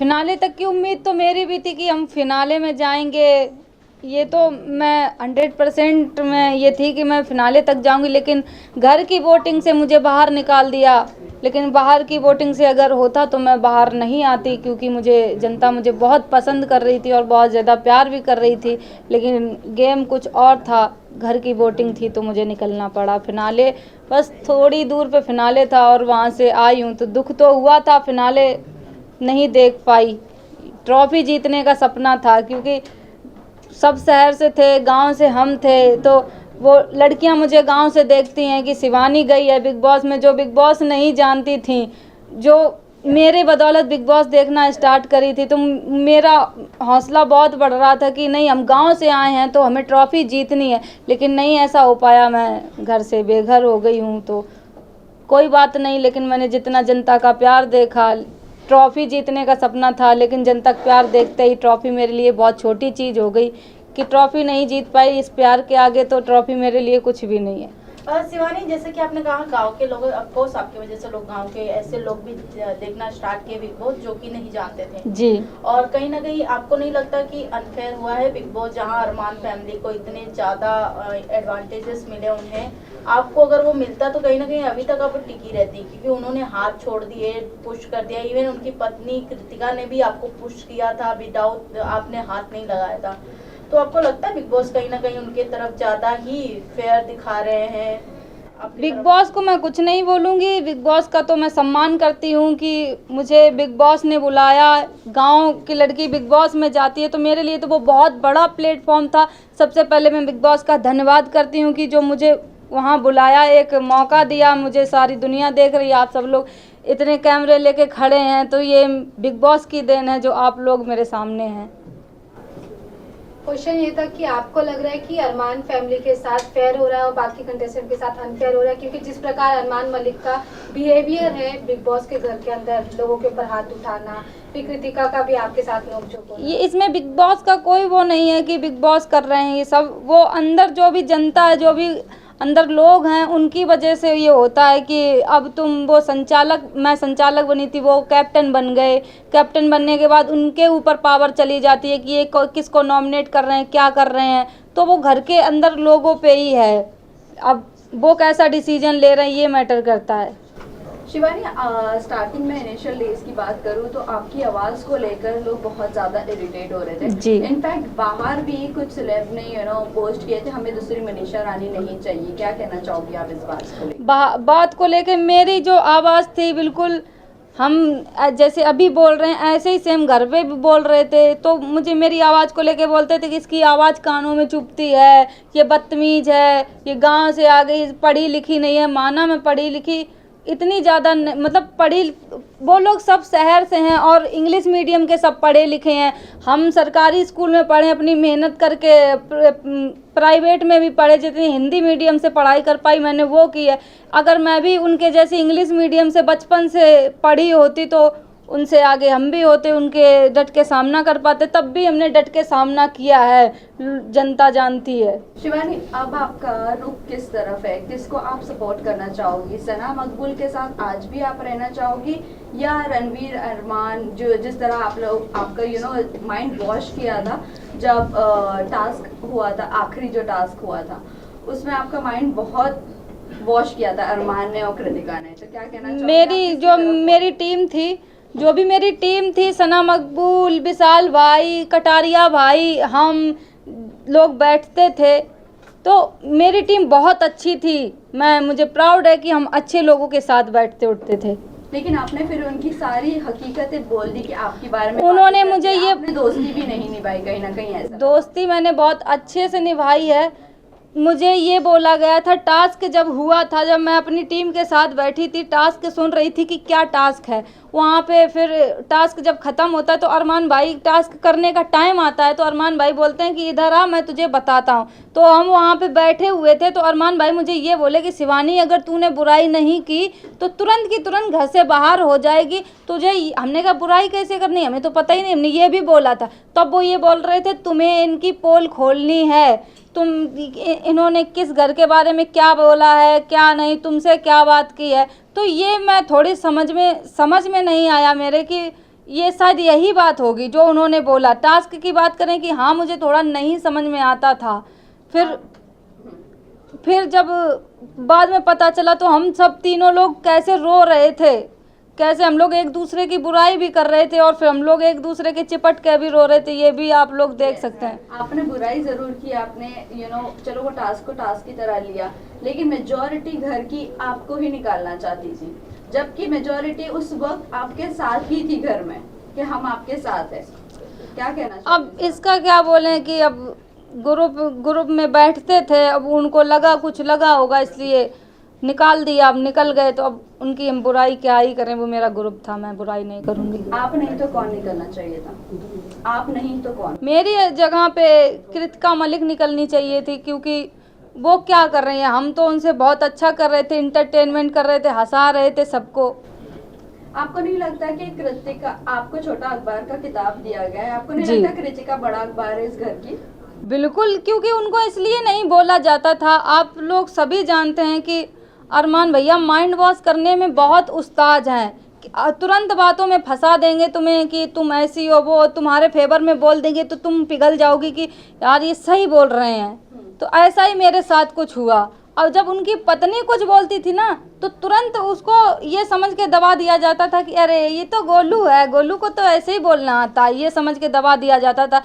Finale तक की उम्मीद तो मेरी भी थी कि हम फिनाले में जाएंगे। ये तो मैं 100% में ये थी कि मैं फिनाले तक जाऊंगी, लेकिन घर की वोटिंग से मुझे बाहर निकाल दिया। लेकिन बाहर की वोटिंग से अगर होता तो मैं बाहर नहीं आती, क्योंकि जनता मुझे बहुत पसंद कर रही थी और बहुत ज़्यादा प्यार भी कर रही थी। लेकिन गेम कुछ और था, घर की वोटिंग थी, तो मुझे निकलना पड़ा। फिनाले बस थोड़ी दूर पे फिनाले था और वहाँ से आई हूँ, तो दुख तो हुआ था, फिनाले नहीं देख पाई। ट्रॉफी जीतने का सपना था, क्योंकि सब शहर से थे, गांव से हम थे, तो वो लड़कियां मुझे गांव से देखती हैं कि शिवानी गई है बिग बॉस में, जो बिग बॉस नहीं जानती थी, जो मेरे बदौलत बिग बॉस देखना स्टार्ट करी थी। तो मेरा हौसला बहुत बढ़ रहा था कि नहीं, हम गांव से आए हैं तो हमें ट्रॉफी जीतनी है। लेकिन नहीं ऐसा हो पाया, मैं घर से बेघर हो गई हूँ। तो कोई बात नहीं, लेकिन मैंने जितना जनता का प्यार देखा, ट्रॉफी जीतने का सपना था, लेकिन जनता का प्यार देखते ही ट्रॉफी मेरे लिए बहुत छोटी चीज़ हो गई कि ट्रॉफी नहीं जीत पाई। इस प्यार के आगे तो ट्रॉफी मेरे लिए कुछ भी नहीं है। शिवानी, जैसे कि आपने कहा गांव के लोग, ऑफकोर्स आपकी वजह से लोग, गांव के ऐसे लोग भी देखना स्टार्ट किए बिग बॉस जो कि नहीं जानते थे जी। और कहीं ना कहीं आपको नहीं लगता कि अनफेयर हुआ है बिग बॉस, जहां अरमान फैमिली को इतने ज़्यादा एडवांटेजेस मिले उन्हें, आपको अगर वो मिलता तो कहीं ना कहीं अभी तक आप टिकी रहती, क्योंकि उन्होंने हाथ छोड़ दिए, पुश कर दिया। इवन उनकी पत्नी कृतिका ने भी आपको पुश किया था, विदाउट आपने हाथ नहीं लगाया था। तो आपको लगता है बिग बॉस कहीं ना कहीं उनके तरफ ज्यादा ही फेयर दिखा रहे हैं? बिग बॉस को मैं कुछ नहीं बोलूँगी, बिग बॉस का तो मैं सम्मान करती हूँ कि मुझे बिग बॉस ने बुलाया। गांव की लड़की बिग बॉस में जाती है तो मेरे लिए तो वो बहुत बड़ा प्लेटफॉर्म था। सबसे पहले मैं बिग बॉस का धन्यवाद करती हूँ कि जो मुझे वहाँ बुलाया, एक मौका दिया। मुझे सारी दुनिया देख रही है, आप सब लोग इतने कैमरे लेके खड़े हैं, तो ये बिग बॉस की देन है जो आप लोग मेरे सामने हैं। क्वेश्चन ये था कि आपको लग रहा है कि अरमान फैमिली के साथ फेयर हो रहा है और बाकी कंटेस्टेंट के साथ अनफेयर हो रहा है, क्योंकि जिस प्रकार अरमान मलिक का बिहेवियर है बिग बॉस के घर के अंदर, लोगों के ऊपर हाथ उठाना, फिर कृतिका का भी आपके साथ नोकझोंक होना, ये इसमें बिग बॉस का कोई वो नहीं है कि बिग बॉस कर रहे हैं। ये सब वो अंदर जो भी जनता है, जो भी अंदर लोग हैं, उनकी वजह से ये होता है कि अब तुम वो संचालक, मैं संचालक बनी थी, वो कैप्टन बन गए। कैप्टन बनने के बाद उनके ऊपर पावर चली जाती है कि ये किसको नॉमिनेट कर रहे हैं, क्या कर रहे हैं। तो वो घर के अंदर लोगों पे ही है, अब वो कैसा डिसीजन ले रहे हैं ये मैटर करता है। शिवानी, स्टार्टिंग में इनिशियल डेज की बात करूँ तो आपकी आवाज़ को लेकर लोग बहुत ज़्यादा इरिटेट हो रहे थे जी। इनफैक्ट बाहर भी कुछ सेलेब ने पोस्ट किए थे, हमें दूसरी मनीषा रानी नहीं चाहिए। क्या कहना चाहोगी आप इस बात को लेकर? बात को लेकर मेरी जो आवाज़ थी, बिल्कुल हम जैसे अभी बोल रहे हैं ऐसे ही सेम घर पे भी बोल रहे थे। तो मुझे मेरी आवाज़ को लेके बोलते थे कि इसकी आवाज़ कानों में चुभती है, ये बदतमीज है, ये गांव से आ गई, पढ़ी लिखी नहीं है। माना मैं पढ़ी लिखी इतनी ज़्यादा मतलब पढ़ी, वो लोग सब शहर से हैं और इंग्लिश मीडियम के सब पढ़े लिखे हैं। हम सरकारी स्कूल में पढ़े, अपनी मेहनत करके, प्राइवेट में भी पढ़े। जितनी हिंदी मीडियम से पढ़ाई कर पाई मैंने वो की है। अगर मैं भी उनके जैसे इंग्लिश मीडियम से बचपन से पढ़ी होती तो उनसे आगे हम भी होते, उनके डट के सामना कर पाते। तब भी हमने डट के सामना किया है, जनता जानती है। शिवानी, अब आपका रुख किस तरफ है? किसको आप सपोर्ट करना चाहोगी? सना मकबूल के साथ आज भी आप रहना चाहोगी, या रणवीर अरमान, जो जिस तरह आप लोग आपका माइंड वॉश किया था जब टास्क हुआ था, आखिरी जो टास्क हुआ था उसमें आपका माइंड बहुत वॉश किया था अरमान ने और कृतिका ने, तो क्या कहना चाहोगी? जो भी मेरी टीम थी, सना मकबूल, विशाल भाई, कटारिया भाई, हम लोग बैठते थे, तो मेरी टीम बहुत अच्छी थी। मुझे प्राउड है कि हम अच्छे लोगों के साथ बैठते उठते थे। लेकिन आपने फिर उनकी सारी हकीकतें बोल दी कि आपके बारे में उन्होंने मुझे ये दोस्ती भी नहीं निभाई, कहीं ना कहीं ऐसा। दोस्ती मैंने बहुत अच्छे से निभाई है। मुझे ये बोला गया था, टास्क जब हुआ था, जब मैं अपनी टीम के साथ बैठी थी, टास्क सुन रही थी कि क्या टास्क है वहाँ पे। फिर टास्क जब ख़त्म होता है तो अरमान भाई, टास्क करने का टाइम आता है तो अरमान भाई बोलते हैं कि इधर आ, मैं तुझे बताता हूँ। तो हम वहाँ पे बैठे हुए थे तो अरमान भाई मुझे ये बोले कि शिवानी, अगर तूने बुराई नहीं की तो तुरंत की तुरंत घर से बाहर हो जाएगी तुझे। हमने कहा बुराई कैसे करनी, हमें तो पता ही नहीं, हमने ये भी बोला था। तब वो ये बोल रहे थे, तुम्हें इनकी पोल खोलनी है, इन्होंने किस घर के बारे में क्या बोला है, क्या नहीं, तुमसे क्या बात की है। तो ये मैं थोड़ी समझ में नहीं आया मेरे कि ये शायद यही बात होगी जो उन्होंने बोला। टास्क की बात करें कि हाँ मुझे थोड़ा नहीं समझ में आता था, फिर जब बाद में पता चला तो हम सब तीनों लोग कैसे रो रहे थे, कैसे हम लोग एक दूसरे की बुराई भी कर रहे थे और फिर हम लोग एक दूसरे के चिपट के भी रो रहे थे। ये भी आप लोग देख सकते हैं। आपने बुराई जरूर की, आपने चलो वो टास्क को टास्क की तरह लिया, लेकिन मेजॉरिटी घर की आपको ही निकालना चाहती थी, जबकि मेजॉरिटी उस वक्त आपके साथ ही थी घर में कि हम आपके साथ हैं। क्या कहना चाहते अब इसका क्या बोले कि अब ग्रुप में बैठते थे, अब उनको कुछ लगा होगा इसलिए निकाल दिया। अब निकल गए तो अब उनकी हम बुराई क्या ही करें, वो मेरा ग्रुप था, मैं बुराई नहीं करूंगी। आप नहीं तो कौन निकलना चाहिए था? आप नहीं तो कौन? मेरी जगह पे कृतिका मलिक निकलनी चाहिए थी, क्योंकि वो क्या कर रही हैं, हम तो उनसे बहुत अच्छा कर रहे थे, इंटरटेनमेंट कर रहे थे, हंसा रहे थे सबको। आपको नहीं लगता कि कृतिका, आपको छोटा अखबार का किताब दिया गया है, आपको नहीं जी। लगता कृतिका बड़ा अखबार है इस घर की? बिल्कुल, क्योंकि उनको इसलिए नहीं बोला जाता था। आप लोग सभी जानते हैं कि अरमान भैया माइंड वॉश करने में बहुत उस्ताद हैं। तुरंत बातों में फंसा देंगे तुम्हें कि तुम ऐसी हो, वो तुम्हारे फेवर में बोल देंगे तो तुम पिघल जाओगी कि यार ये सही बोल रहे हैं। तो ऐसा ही मेरे साथ कुछ हुआ। और जब उनकी पत्नी कुछ बोलती थी ना तो तुरंत उसको ये समझ के दबा दिया जाता था कि अरे ये तो गोलू है, गोलू को तो ऐसे ही बोलना आता, ये समझ के दबा दिया जाता था।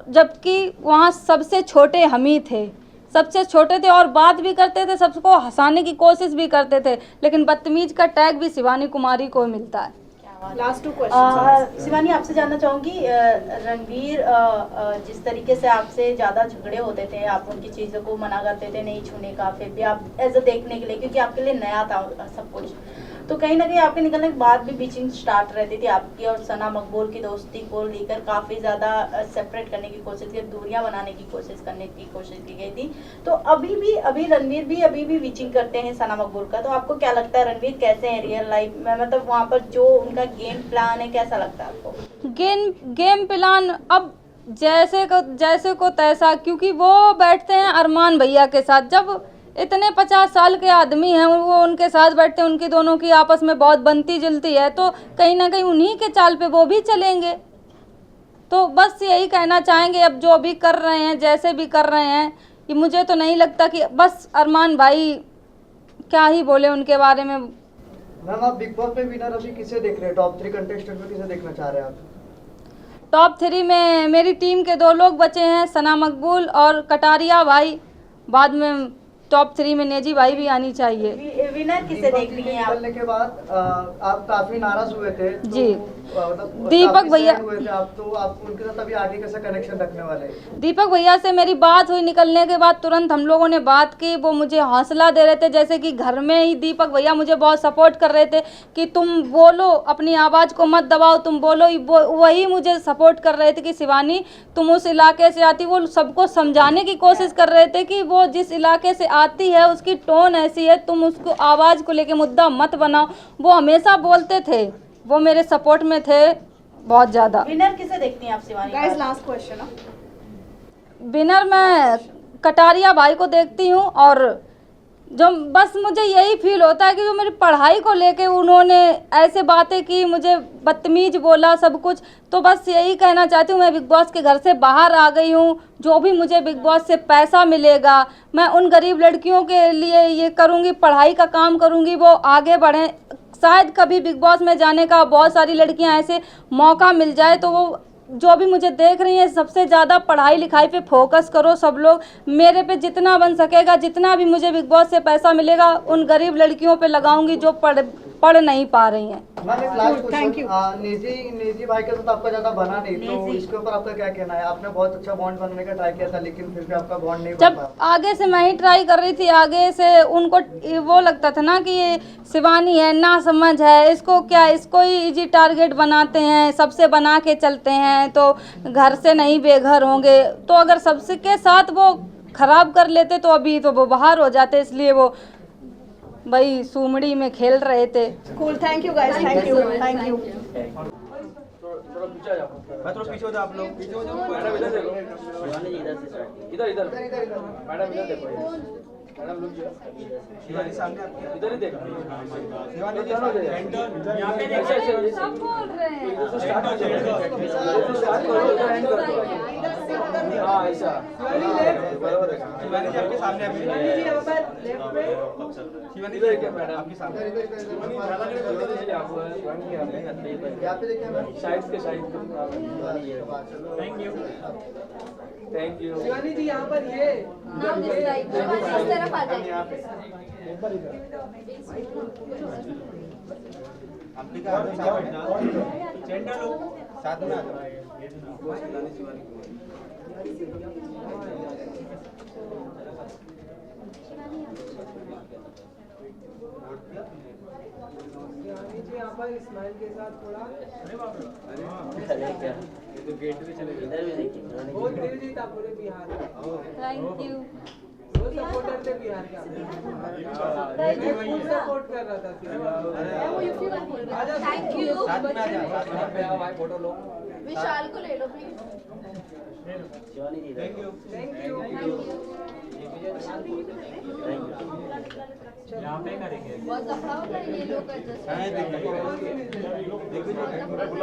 जबकि वहाँ सबसे छोटे हम ही थे, सबसे छोटे थे और बात भी करते थे, सबको हंसाने की कोशिश भी करते थे, लेकिन बदतमीज का टैग भी शिवानी कुमारी को मिलता है। लास्ट 2 क्वेश्चन शिवानी, आपसे जानना चाहूंगी, रणवीर जिस तरीके से आपसे ज़्यादा झगड़े होते थे, आप उनकी चीज़ों को मना करते थे नहीं छूने का, फिर भी आप एज अ देखने के लिए, क्योंकि आपके लिए नया था सब कुछ, तो कहीं ना कहीं आपके निकलने के बाद भी बीचिंग स्टार्ट रहती थी आपकी और सना मकबूल की दोस्ती को लेकर काफ़ी ज़्यादा सेपरेट करने की कोशिश की, दूरियां बनाने की कोशिश की गई थी। तो अभी रणवीर भी अभी भी बीचिंग करते हैं सना मकबूल का, तो आपको क्या लगता है रणवीर कैसे हैं रियल लाइफ में, मतलब वहाँ पर जो उनका गेम प्लान है कैसा लगता है आपको? गेम प्लान अब जैसे को तैसा, क्योंकि वो बैठते हैं अरमान भैया के साथ। जब इतने 50 साल के आदमी हैं वो उनके साथ बैठते हैं, उनकी दोनों की आपस में बहुत बनती जुलती है, तो कहीं ना कहीं उन्हीं के चाल पे वो भी चलेंगे। तो बस यही कहना चाहेंगे, अब जो भी कर रहे हैं जैसे भी कर रहे हैं, कि मुझे तो नहीं लगता कि बस अरमान भाई क्या ही बोले उनके बारे में। मैम आप बिग बॉस में विनर अभी किसे देख रहे हैं? टॉप 3 कंटेस्टेंट में किसे देखना चाह रहे हैं आप? टॉप 3 में मेरी टीम के 2 लोग बचे हैं, सना मकबूल और कटारिया भाई। बाद में टॉप 3 में नेजी भाई भी आनी चाहिए। विनर किसे देख रही हैं आप? निकलने के बाद आप काफी नाराज हुए थे तो, जी। मतलब दीपक काफी भैया sad हुए थे आप, तो आप उनके साथ अभी आगे कैसा कनेक्शन रखने वाले हैं? दीपक भैया से मेरी बात हुई, निकलने के बाद तुरंत हम लोगों ने बात की। वो मुझे हौसला दे रहे थे, जैसे कि घर में ही दीपक भैया मुझे बहुत सपोर्ट कर रहे थे कि तुम बोलो, अपनी आवाज़ को मत दबाओ, तुम बोलो। वही मुझे सपोर्ट कर रहे थे कि शिवानी तुम उस इलाके से आती, वो सबको समझाने की कोशिश कर रहे थे कि वो जिस इलाके से आती है उसकी टोन ऐसी है, तुम उसको आवाज़ को लेके मुद्दा मत बनाओ। वो हमेशा बोलते थे, वो मेरे सपोर्ट में थे बहुत ज़्यादा। विनर किसे देखती हैं आप Shivani? Guys last question. Winner मैं कटारिया भाई को देखती हूँ, और जो बस मुझे यही फील होता है कि जो मेरी पढ़ाई को लेके उन्होंने ऐसे बातें की, मुझे बदतमीज बोला सब कुछ, तो बस यही कहना चाहती हूँ मैं बिग बॉस के घर से बाहर आ गई हूँ। जो भी मुझे बिग बॉस से पैसा मिलेगा मैं उन गरीब लड़कियों के लिए ये करूँगी, पढ़ाई का काम करूँगी, वो आगे बढ़ें। शायद कभी बिग बॉस में जाने का बहुत सारी लड़कियां ऐसे मौका मिल जाए, तो वो जो भी मुझे देख रही हैं सबसे ज़्यादा पढ़ाई लिखाई पे फोकस करो सब लोग। मेरे पे जितना बन सकेगा, जितना भी मुझे बिग बॉस से पैसा मिलेगा उन गरीब लड़कियों पे लगाऊंगी जो पढ़ नहीं पा रही हैं। मैम एक लास्ट क्वेश्चन, निजी भाई के साथ आपका ज्यादा बना नहीं, तो इसके ऊपर आपका क्या कहना है? आपने बहुत अच्छा बॉन्ड बनाने का ट्राई किया था, लेकिन फिर भी आपका बॉन्ड नहीं बन जब पाया। आगे से मैं ही ट्राई कर रही थी, आगे से उनको वो लगता था ना कि ये शिवानी है, ना समझ है, इसको क्या, इसको ही इजी टारगेट बनाते हैं, सबसे बना के चलते हैं तो घर से नहीं बेघर होंगे। तो अगर सबसे के साथ वो खराब कर लेते तो अभी तो वो बाहर हो जाते, इसलिए वो भाई सुमड़ी में खेल रहे थे। Cool, thank you guys, thank you. मैं थोड़ा पीछे हो जाओ, आप लोग पीछे हो जाओ। मैडम इधर देखो, इधर इधर मैडम इधर देखो। मैडम लोग शिवानी सामने आपके इधर ही देखो शिवानी जी यहाँ पे देखिए शिवानी जी सब बोल रहे हैं स्टार्ट हो जाएगा स्टार्ट करो एंड करो हां ऐसा बराबर है शिवानी जी आपके सामने अभी शिवानी जी यहाँ पर लेफ्ट में शिवानी जी क्या मैडम आपके सामने शिवानी यहाँ पे देखिए मैम। साइड के साइड थैंक यू शिवानी जी यहाँ पर ये नाम दिस साइड इस तरफ आ जाइए यहाँ पे आपके का सेंटर लोग साथ में आ जाओ शिवानी जी यहाँ पर इस्माइल के साथ थोड़ा ये तो गेट पे चले इधर भी देखिए बहुत दिल जीता पूरे बिहार का थैंक यू दो सपोर्टर थे बिहार का मैं फुल सपोर्ट कर रहा था थैंक यू साथ में आ जाओ साथ में आओ भाई फोटो लो विशाल को ले लो please Shivani ji thank you thank you यहाँ पे करेंगे बहुत कपड़ा होगा ये लोग एडजस्ट देखिए